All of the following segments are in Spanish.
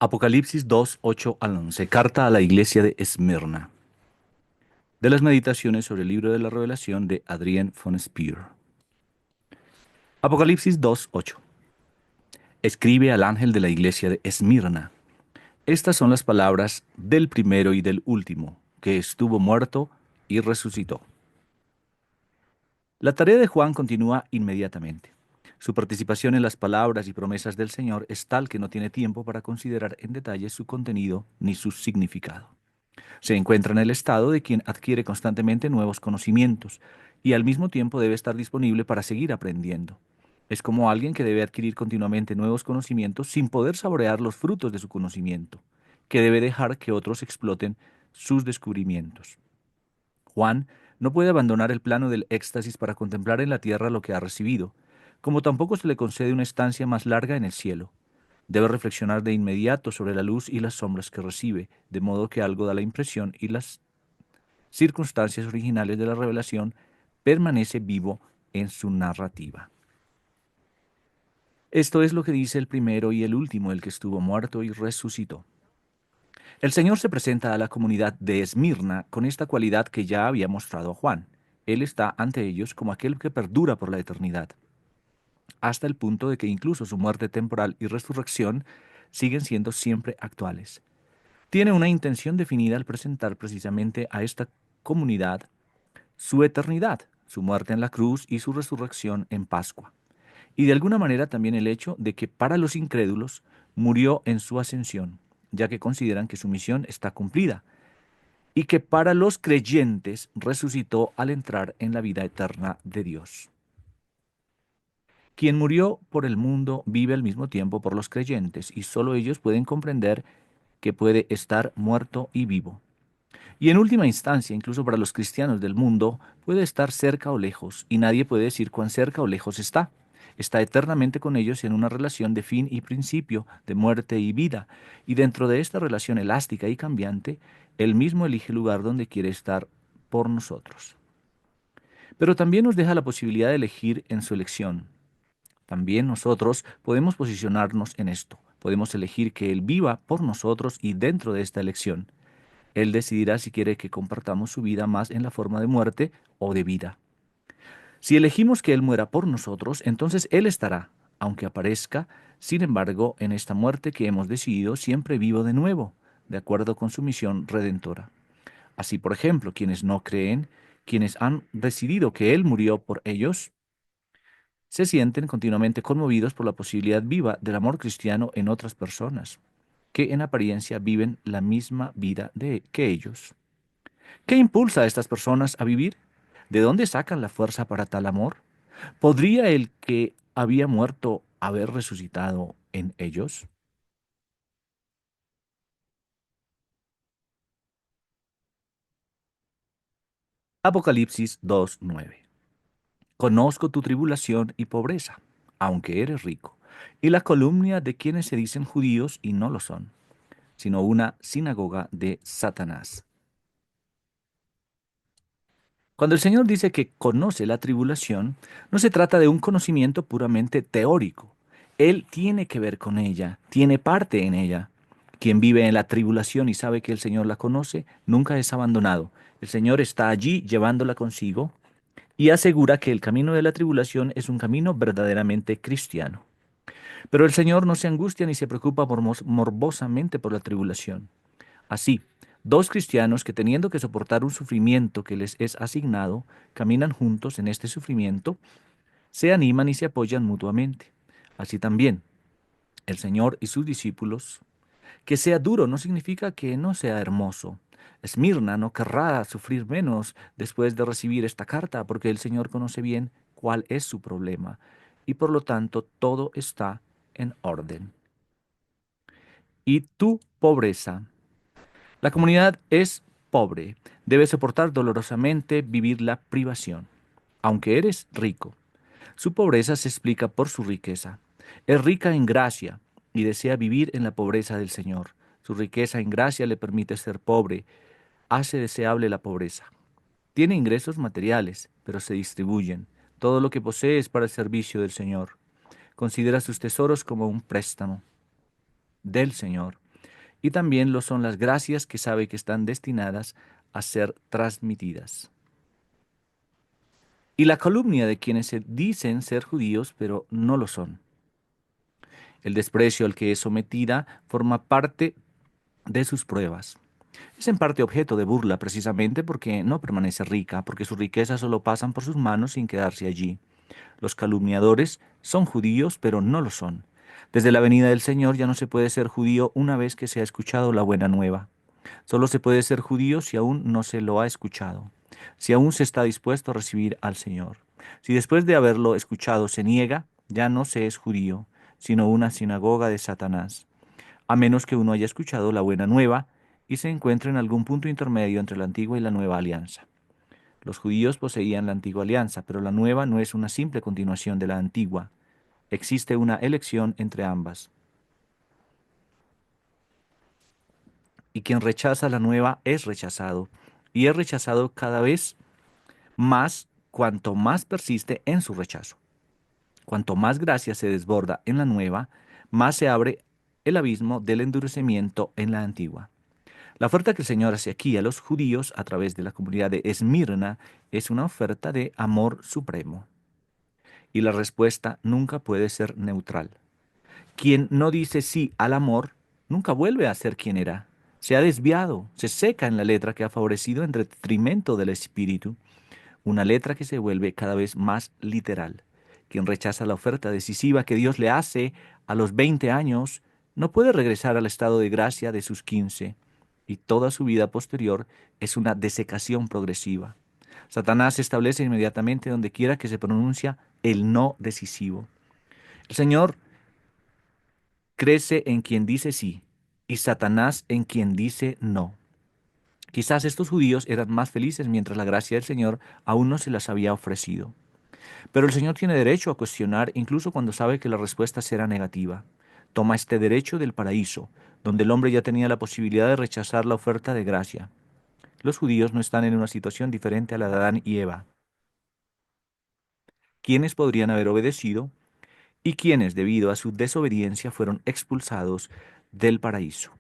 Apocalipsis 2, 8 al 11. Carta a la iglesia de Esmirna. De las meditaciones sobre el libro de la Revelación de Adrien von Speer. Apocalipsis 2, 8. Escribe al ángel de la iglesia de Esmirna. Estas son las palabras del primero y del último, que estuvo muerto y resucitó. La tarea de Juan continúa inmediatamente. Su participación en las palabras y promesas del Señor es tal que no tiene tiempo para considerar en detalle su contenido ni su significado. Se encuentra en el estado de quien adquiere constantemente nuevos conocimientos y al mismo tiempo debe estar disponible para seguir aprendiendo. Es como alguien que debe adquirir continuamente nuevos conocimientos sin poder saborear los frutos de su conocimiento, que debe dejar que otros exploten sus descubrimientos. Juan no puede abandonar el plano del éxtasis para contemplar en la tierra lo que ha recibido, como tampoco se le concede una estancia más larga en el cielo. Debe reflexionar de inmediato sobre la luz y las sombras que recibe, de modo que algo da la impresión y las circunstancias originales de la revelación permanece vivo en su narrativa. Esto es lo que dice el primero y el último, el que estuvo muerto y resucitó. El Señor se presenta a la comunidad de Esmirna con esta cualidad que ya había mostrado a Juan. Él está ante ellos como aquel que perdura por la eternidad, hasta el punto de que incluso su muerte temporal y resurrección siguen siendo siempre actuales. Tiene una intención definida al presentar precisamente a esta comunidad su eternidad, su muerte en la cruz y su resurrección en Pascua. Y de alguna manera también el hecho de que para los incrédulos murió en su ascensión, ya que consideran que su misión está cumplida, y que para los creyentes resucitó al entrar en la vida eterna de Dios. Quien murió por el mundo vive al mismo tiempo por los creyentes, y solo ellos pueden comprender que puede estar muerto y vivo. Y en última instancia, incluso para los cristianos del mundo, puede estar cerca o lejos, y nadie puede decir cuán cerca o lejos está. Está eternamente con ellos en una relación de fin y principio, de muerte y vida, y dentro de esta relación elástica y cambiante, Él mismo elige el lugar donde quiere estar por nosotros. Pero también nos deja la posibilidad de elegir en su elección. También nosotros podemos posicionarnos en esto. Podemos elegir que Él viva por nosotros y dentro de esta elección. Él decidirá si quiere que compartamos su vida más en la forma de muerte o de vida. Si elegimos que Él muera por nosotros, entonces Él estará, aunque aparezca, sin embargo, en esta muerte que hemos decidido, siempre vivo de nuevo, de acuerdo con su misión redentora. Así, por ejemplo, quienes no creen, quienes han decidido que Él murió por ellos, se sienten continuamente conmovidos por la posibilidad viva del amor cristiano en otras personas, que en apariencia viven la misma vida que ellos. ¿Qué impulsa a estas personas a vivir? ¿De dónde sacan la fuerza para tal amor? ¿Podría el que había muerto haber resucitado en ellos? Apocalipsis 2:9. Conozco tu tribulación y pobreza, aunque eres rico, y la calumnia de quienes se dicen judíos y no lo son, sino una sinagoga de Satanás. Cuando el Señor dice que conoce la tribulación, no se trata de un conocimiento puramente teórico. Él tiene que ver con ella, tiene parte en ella. Quien vive en la tribulación y sabe que el Señor la conoce, nunca es abandonado. El Señor está allí llevándola consigo y asegura que el camino de la tribulación es un camino verdaderamente cristiano. Pero el Señor no se angustia ni se preocupa morbosamente por la tribulación. Así, dos cristianos que teniendo que soportar un sufrimiento que les es asignado, caminan juntos en este sufrimiento, se animan y se apoyan mutuamente. Así también, el Señor y sus discípulos. Que sea duro no significa que no sea hermoso. Esmirna no querrá sufrir menos después de recibir esta carta, porque el Señor conoce bien cuál es su problema, y por lo tanto todo está en orden. Y tu pobreza. La comunidad es pobre, debe soportar dolorosamente vivir la privación. Aunque eres rico, su pobreza se explica por su riqueza. Es rica en gracia y desea vivir en la pobreza del Señor. Su riqueza en gracia le permite ser pobre, hace deseable la pobreza. Tiene ingresos materiales, pero se distribuyen. Todo lo que posee es para el servicio del Señor. Considera sus tesoros como un préstamo del Señor. y también lo son las gracias que sabe que están destinadas a ser transmitidas. Y la calumnia de quienes se dicen ser judíos, pero no lo son. El desprecio al que es sometida forma parte de sus pruebas. Es en parte objeto de burla precisamente porque no permanece rica, porque sus riquezas solo pasan por sus manos sin quedarse allí. Los calumniadores son judíos, pero no lo son. Desde la venida del Señor ya no se puede ser judío una vez que se ha escuchado la buena nueva. Solo se puede ser judío si aún no se lo ha escuchado, si aún se está dispuesto a recibir al Señor. Si después de haberlo escuchado se niega, ya no se es judío, sino una sinagoga de Satanás, a menos que uno haya escuchado la buena nueva y se encuentre en algún punto intermedio entre la antigua y la nueva alianza. Los judíos poseían la antigua alianza, pero la nueva no es una simple continuación de la antigua. Existe una elección entre ambas. Y quien rechaza la nueva es rechazado, y es rechazado cada vez más cuanto más persiste en su rechazo. Cuanto más gracia se desborda en la nueva, más se abre el abismo del endurecimiento en la antigua. La oferta que el Señor hace aquí a los judíos a través de la comunidad de Esmirna es una oferta de amor supremo. Y la respuesta nunca puede ser neutral. Quien no dice sí al amor, nunca vuelve a ser quien era. Se ha desviado, se seca en la letra que ha favorecido en detrimento del espíritu, una letra que se vuelve cada vez más literal. Quien rechaza la oferta decisiva que Dios le hace a los 20 años, no puede regresar al estado de gracia de sus 15, y toda su vida posterior es una desecación progresiva. Satanás se establece inmediatamente donde quiera que se pronuncia el no decisivo. El Señor crece en quien dice sí y Satanás en quien dice no. Quizás estos judíos eran más felices mientras la gracia del Señor aún no se las había ofrecido. Pero el Señor tiene derecho a cuestionar incluso cuando sabe que la respuesta será negativa. Toma este derecho del paraíso, donde el hombre ya tenía la posibilidad de rechazar la oferta de gracia. Los judíos no están en una situación diferente a la de Adán y Eva, quienes podrían haber obedecido y quienes, debido a su desobediencia, fueron expulsados del paraíso.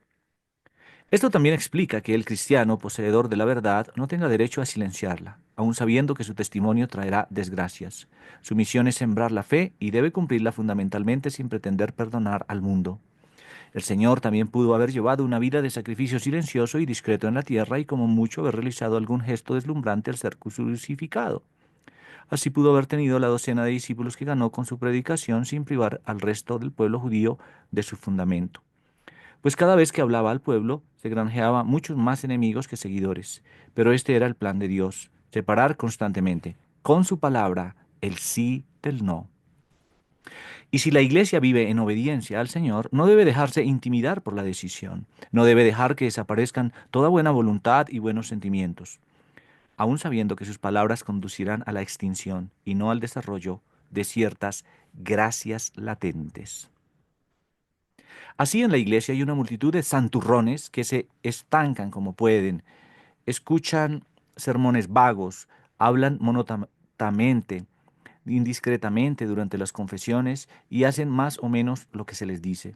Esto también explica que el cristiano, poseedor de la verdad, no tenga derecho a silenciarla, aun sabiendo que su testimonio traerá desgracias. Su misión es sembrar la fe y debe cumplirla fundamentalmente sin pretender perdonar al mundo. El Señor también pudo haber llevado una vida de sacrificio silencioso y discreto en la tierra y como mucho haber realizado algún gesto deslumbrante al ser crucificado. Así pudo haber tenido la docena de discípulos que ganó con su predicación sin privar al resto del pueblo judío de su fundamento. Pues cada vez que hablaba al pueblo, se granjeaba muchos más enemigos que seguidores. Pero este era el plan de Dios, separar constantemente, con su palabra, el sí del no. Y si la iglesia vive en obediencia al Señor, no debe dejarse intimidar por la decisión, no debe dejar que desaparezcan toda buena voluntad y buenos sentimientos, aun sabiendo que sus palabras conducirán a la extinción y no al desarrollo de ciertas gracias latentes. Así en la iglesia hay una multitud de santurrones que se estancan como pueden, escuchan sermones vagos, hablan monótonamente, indiscretamente durante las confesiones y hacen más o menos lo que se les dice.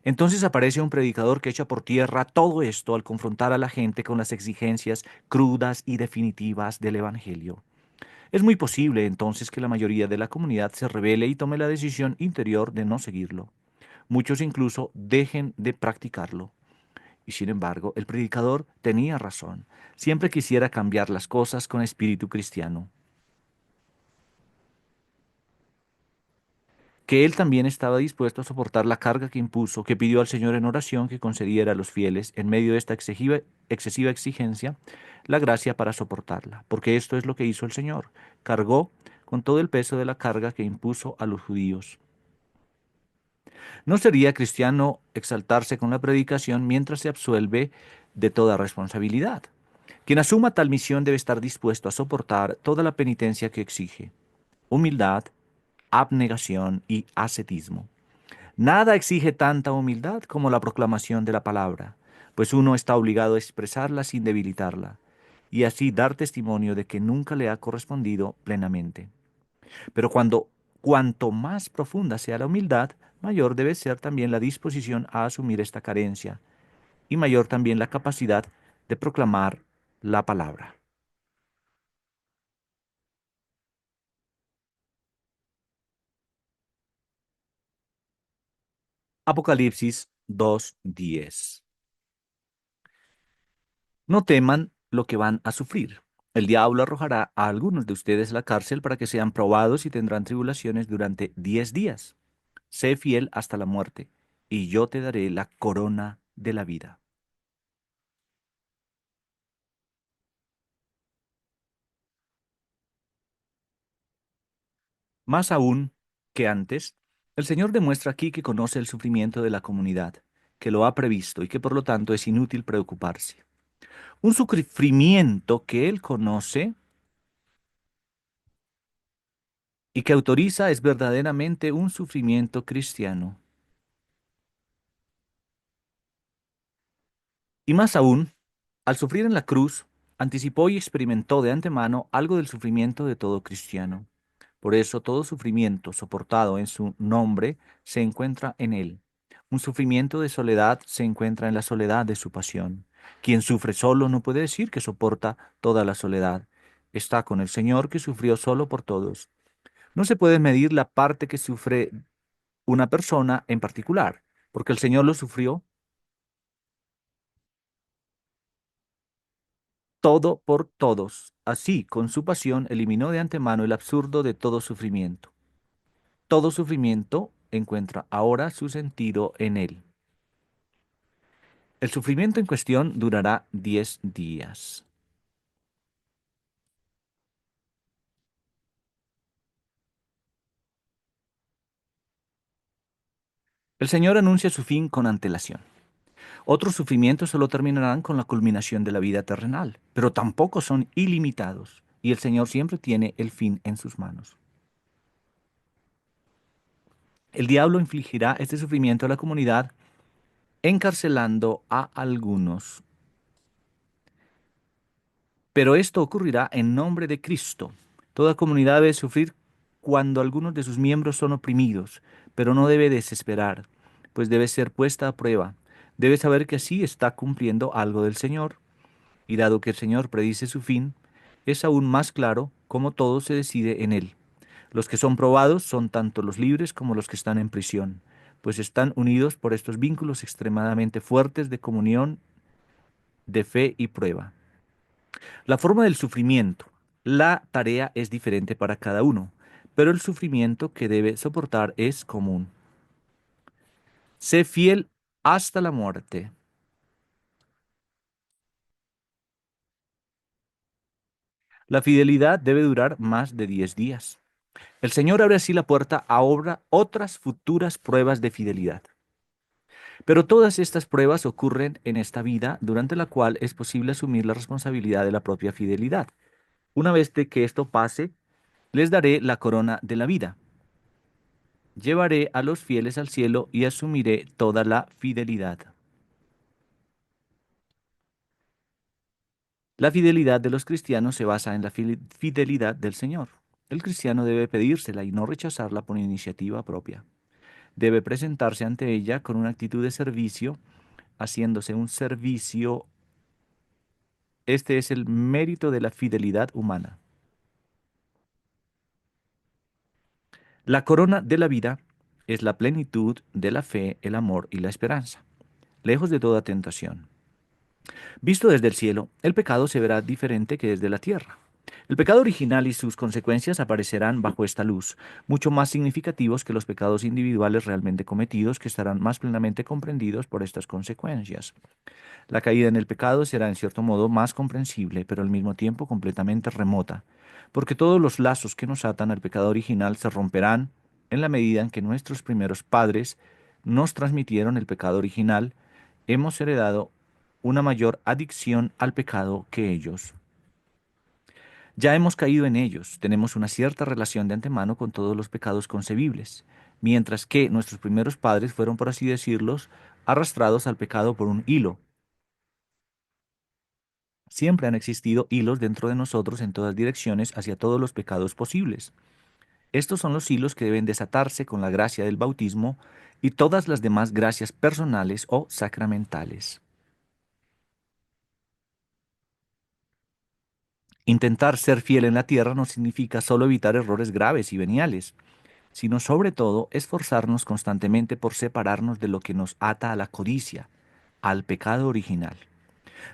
Entonces aparece un predicador que echa por tierra todo esto al confrontar a la gente con las exigencias crudas y definitivas del Evangelio. Es muy posible entonces que la mayoría de la comunidad se rebele y tome la decisión interior de no seguirlo. Muchos incluso dejen de practicarlo. Y sin embargo, el predicador tenía razón. Siempre quisiera cambiar las cosas con espíritu cristiano. Que él también estaba dispuesto a soportar la carga que impuso, que pidió al Señor en oración que concediera a los fieles, en medio de esta excesiva exigencia, la gracia para soportarla. Porque esto es lo que hizo el Señor. Cargó con todo el peso de la carga que impuso a los judíos. No sería cristiano exaltarse con la predicación mientras se absuelve de toda responsabilidad. Quien asuma tal misión debe estar dispuesto a soportar toda la penitencia que exige: humildad, abnegación y ascetismo. Nada exige tanta humildad como la proclamación de la palabra, pues uno está obligado a expresarla sin debilitarla, y así dar testimonio de que nunca le ha correspondido plenamente. Pero cuanto más profunda sea la humildad, mayor debe ser también la disposición a asumir esta carencia, y mayor también la capacidad de proclamar la palabra. Apocalipsis 2:10. No teman lo que van a sufrir. El diablo arrojará a algunos de ustedes a la cárcel para que sean probados y tendrán tribulaciones durante 10 días. Sé fiel hasta la muerte, y yo te daré la corona de la vida. Más aún que antes, el Señor demuestra aquí que conoce el sufrimiento de la comunidad, que lo ha previsto y que por lo tanto es inútil preocuparse. Un sufrimiento que Él conoce y que autoriza es verdaderamente un sufrimiento cristiano. Y más aún, al sufrir en la cruz, anticipó y experimentó de antemano algo del sufrimiento de todo cristiano. Por eso todo sufrimiento soportado en su nombre se encuentra en él. Un sufrimiento de soledad se encuentra en la soledad de su pasión. Quien sufre solo no puede decir que soporta toda la soledad. Está con el Señor que sufrió solo por todos. No se puede medir la parte que sufre una persona en particular, porque el Señor lo sufrió todo por todos. Así, con su pasión, eliminó de antemano el absurdo de todo sufrimiento. Todo sufrimiento encuentra ahora su sentido en él. El sufrimiento en cuestión durará 10 días. El Señor anuncia su fin con antelación. Otros sufrimientos solo terminarán con la culminación de la vida terrenal, pero tampoco son ilimitados, y el Señor siempre tiene el fin en sus manos. El diablo infligirá este sufrimiento a la comunidad encarcelando a algunos. Pero esto ocurrirá en nombre de Cristo. Toda comunidad debe sufrir cuando algunos de sus miembros son oprimidos, pero no debe desesperar, pues debe ser puesta a prueba. Debe saber que así está cumpliendo algo del Señor, y dado que el Señor predice su fin, es aún más claro cómo todo se decide en Él. Los que son probados son tanto los libres como los que están en prisión, pues están unidos por estos vínculos extremadamente fuertes de comunión, de fe y prueba. La forma del sufrimiento. La tarea es diferente para cada uno, pero el sufrimiento que debe soportar es común. Sé fiel hasta la muerte. La fidelidad debe durar más de 10 días. El Señor abre así la puerta a obra otras futuras pruebas de fidelidad. Pero todas estas pruebas ocurren en esta vida, durante la cual es posible asumir la responsabilidad de la propia fidelidad. Una vez de que esto pase, les daré la corona de la vida. Llevaré a los fieles al cielo y asumiré toda la fidelidad. La fidelidad de los cristianos se basa en la fidelidad del Señor. El cristiano debe pedírsela y no rechazarla por iniciativa propia. Debe presentarse ante ella con una actitud de servicio, haciéndose un servicio. Este es el mérito de la fidelidad humana. La corona de la vida es la plenitud de la fe, el amor y la esperanza, lejos de toda tentación. Visto desde el cielo, el pecado se verá diferente que desde la tierra. El pecado original y sus consecuencias aparecerán bajo esta luz, mucho más significativos que los pecados individuales realmente cometidos, que estarán más plenamente comprendidos por estas consecuencias. La caída en el pecado será en cierto modo más comprensible, pero al mismo tiempo completamente remota, porque todos los lazos que nos atan al pecado original se romperán en la medida en que nuestros primeros padres nos transmitieron el pecado original. Hemos heredado una mayor adicción al pecado que ellos. Ya hemos caído en ellos, tenemos una cierta relación de antemano con todos los pecados concebibles, mientras que nuestros primeros padres fueron, por así decirlos, arrastrados al pecado por un hilo. Siempre han existido hilos dentro de nosotros en todas direcciones hacia todos los pecados posibles. Estos son los hilos que deben desatarse con la gracia del bautismo y todas las demás gracias personales o sacramentales. Intentar ser fiel en la tierra no significa solo evitar errores graves y veniales, sino sobre todo esforzarnos constantemente por separarnos de lo que nos ata a la codicia, al pecado original.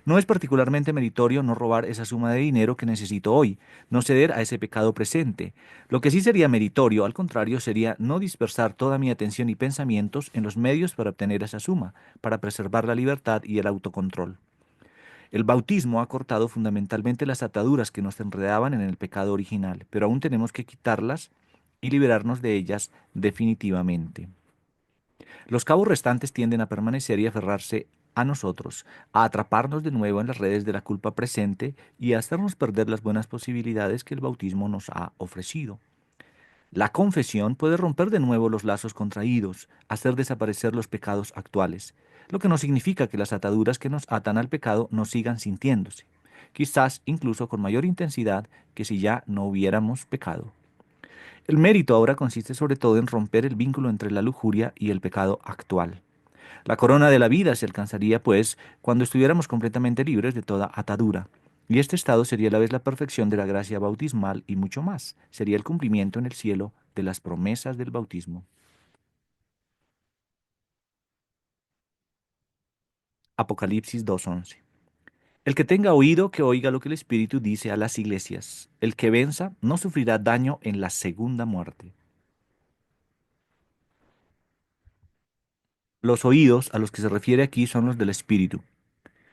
No es particularmente meritorio no robar esa suma de dinero que necesito hoy, no ceder a ese pecado presente. Lo que sí sería meritorio, al contrario, sería no dispersar toda mi atención y pensamientos en los medios para obtener esa suma, para preservar la libertad y el autocontrol. El bautismo ha cortado fundamentalmente las ataduras que nos enredaban en el pecado original, pero aún tenemos que quitarlas y liberarnos de ellas definitivamente. Los cabos restantes tienden a permanecer y aferrarse a nosotros, a atraparnos de nuevo en las redes de la culpa presente y a hacernos perder las buenas posibilidades que el bautismo nos ha ofrecido. La confesión puede romper de nuevo los lazos contraídos, hacer desaparecer los pecados actuales, lo que no significa que las ataduras que nos atan al pecado no sigan sintiéndose, quizás incluso con mayor intensidad que si ya no hubiéramos pecado. El mérito ahora consiste sobre todo en romper el vínculo entre la lujuria y el pecado actual. La corona de la vida se alcanzaría, pues, cuando estuviéramos completamente libres de toda atadura. Y este estado sería a la vez la perfección de la gracia bautismal y mucho más. Sería el cumplimiento en el cielo de las promesas del bautismo. Apocalipsis 2:11. El que tenga oído, que oiga lo que el Espíritu dice a las iglesias. El que venza no sufrirá daño en la segunda muerte. Los oídos a los que se refiere aquí son los del Espíritu.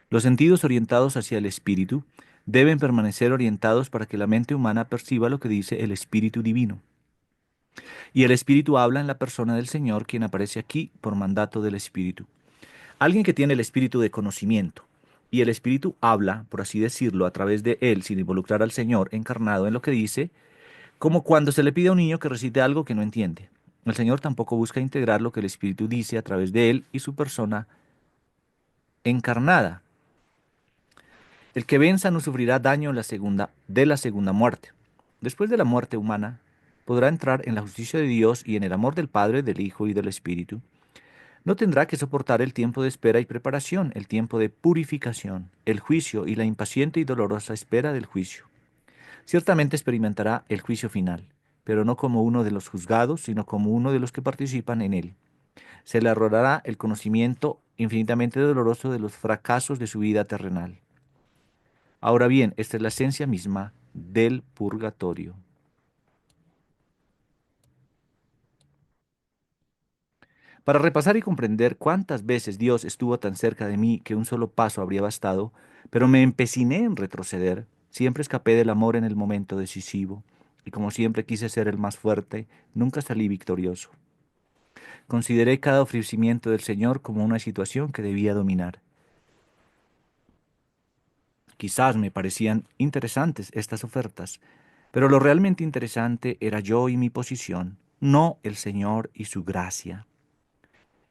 Los sentidos orientados hacia el espíritu deben permanecer orientados para que la mente humana perciba lo que dice el Espíritu Divino. Y el Espíritu habla en la persona del Señor, quien aparece aquí por mandato del Espíritu. Alguien que tiene el espíritu de conocimiento y el Espíritu habla, por así decirlo, a través de él, sin involucrar al Señor encarnado en lo que dice, como cuando se le pide a un niño que recite algo que no entiende. El Señor tampoco busca integrar lo que el Espíritu dice a través de él y su persona encarnada. El que venza no sufrirá daño en de la segunda muerte. Después de la muerte humana, podrá entrar en la justicia de Dios y en el amor del Padre, del Hijo y del Espíritu. No tendrá que soportar el tiempo de espera y preparación, el tiempo de purificación, el juicio y la impaciente y dolorosa espera del juicio. Ciertamente experimentará el juicio final, pero no como uno de los juzgados, sino como uno de los que participan en él. Se le arrojará el conocimiento infinitamente doloroso de los fracasos de su vida terrenal. Ahora bien, esta es la esencia misma del purgatorio. Para repasar y comprender cuántas veces Dios estuvo tan cerca de mí que un solo paso habría bastado, pero me empeciné en retroceder, siempre escapé del amor en el momento decisivo, y como siempre quise ser el más fuerte, nunca salí victorioso. Consideré cada ofrecimiento del Señor como una situación que debía dominar. Quizás me parecían interesantes estas ofertas, pero lo realmente interesante era yo y mi posición, no el Señor y su gracia.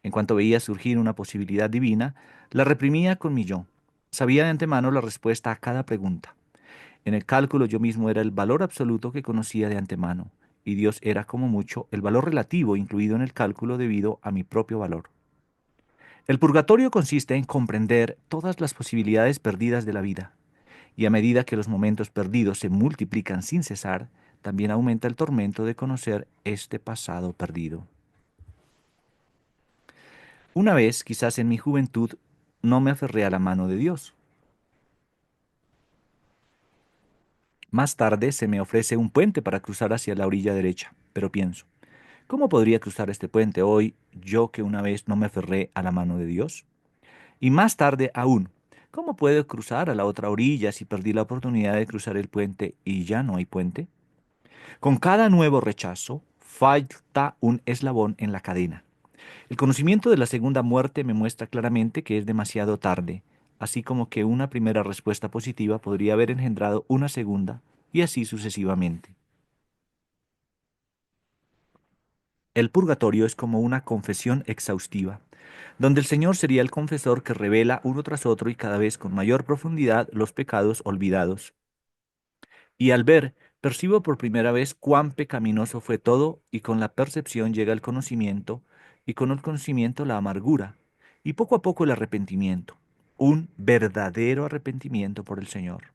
En cuanto veía surgir una posibilidad divina, la reprimía con mi yo. Sabía de antemano la respuesta a cada pregunta. En el cálculo yo mismo era el valor absoluto que conocía de antemano, y Dios era como mucho el valor relativo incluido en el cálculo debido a mi propio valor. El purgatorio consiste en comprender todas las posibilidades perdidas de la vida, y a medida que los momentos perdidos se multiplican sin cesar, también aumenta el tormento de conocer este pasado perdido. Una vez, quizás en mi juventud, no me aferré a la mano de Dios. Más tarde se me ofrece un puente para cruzar hacia la orilla derecha, pero pienso, ¿cómo podría cruzar este puente hoy yo que una vez no me aferré a la mano de Dios? Y más tarde aún, ¿cómo puedo cruzar a la otra orilla si perdí la oportunidad de cruzar el puente y ya no hay puente? Con cada nuevo rechazo, falta un eslabón en la cadena. El conocimiento de la segunda muerte me muestra claramente que es demasiado tarde, así como que una primera respuesta positiva podría haber engendrado una segunda, y así sucesivamente. El purgatorio es como una confesión exhaustiva, donde el Señor sería el confesor que revela uno tras otro y cada vez con mayor profundidad los pecados olvidados. Y al ver, percibo por primera vez cuán pecaminoso fue todo, y con la percepción llega el conocimiento, y con el conocimiento la amargura, y poco a poco el arrepentimiento, un verdadero arrepentimiento por el Señor.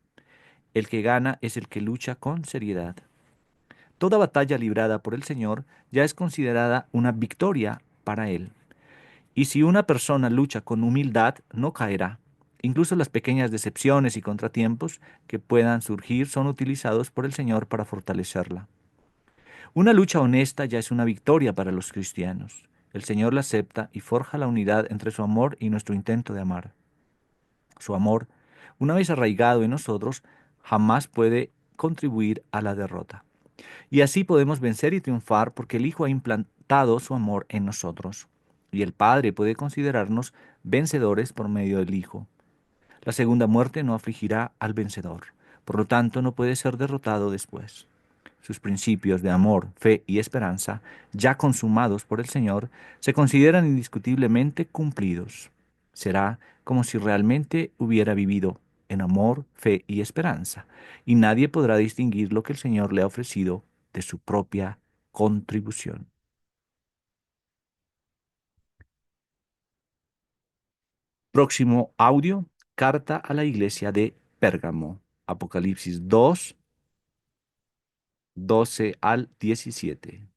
El que gana es el que lucha con seriedad. Toda batalla librada por el Señor ya es considerada una victoria para Él. Y si una persona lucha con humildad, no caerá. Incluso las pequeñas decepciones y contratiempos que puedan surgir son utilizados por el Señor para fortalecerla. Una lucha honesta ya es una victoria para los cristianos. El Señor la acepta y forja la unidad entre su amor y nuestro intento de amar. Su amor, una vez arraigado en nosotros, jamás puede contribuir a la derrota. Y así podemos vencer y triunfar porque el Hijo ha implantado su amor en nosotros. Y el Padre puede considerarnos vencedores por medio del Hijo. La segunda muerte no afligirá al vencedor. Por lo tanto, no puede ser derrotado después. Sus principios de amor, fe y esperanza, ya consumados por el Señor, se consideran indiscutiblemente cumplidos. Será como si realmente hubiera vivido en amor, fe y esperanza, y nadie podrá distinguir lo que el Señor le ha ofrecido de su propia contribución. Próximo audio, carta a la iglesia de Pérgamo, Apocalipsis 2, 12 al 17.